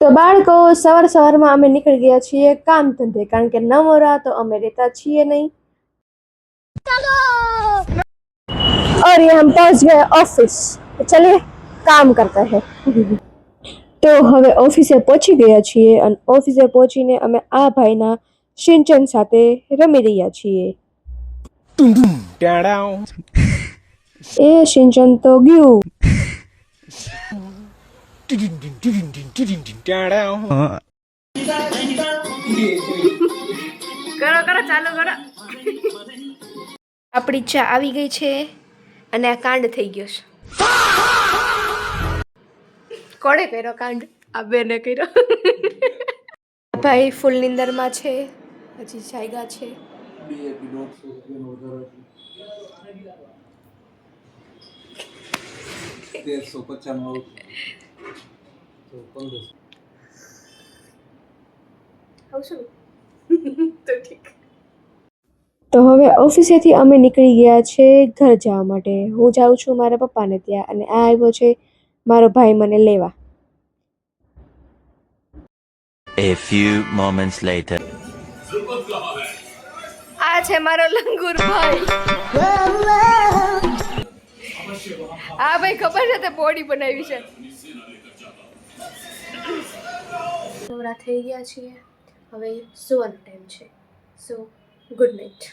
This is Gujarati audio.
તો બાળકો સવારમાં અમે નીકળી ગયા છીએ કામ ધંધે, કારણ કે નવરા તો અમે રહેતા છીએ નહીં। और ये हम पहुंच गए ऑफिस, तो चलिए काम करते हैं। તો હવે ઓફિસે પહોંચી ગયા છીએ અને ઓફિસે પહોંચીને અમે આ ભાઈના સિંચન સાથે રમી રહ્યા છીએ। એ સિંચન તો ગયું। કરો કરો ચાલુ કરો। આપણી ચા આવી ગઈ છે અને આ કાંડ થઈ ગયો છે। કોણે કર્યો કાંડ? આ બેને કર્યો। ભાઈ ફૂલ નિંદરમાં છે, હજી જાગ્યા છે। તો હવે ઓફિસેથી અમે નીકળી ગયા છે ઘર જવા માટે। હું જાઉં છું મારા પપ્પાને ત્યાં અને આ આવ્યો છે મારો ભાઈ મને લેવા। A few moments later. આ છે મારો લંગુર ભાઈ। આ ભાઈ ખબર છે તે બોડી બનાવી છે। નવરા થઈ ગયા છીએ, હવે સુવાનો ટાઈમ છે। સો ગુડ નાઇટ।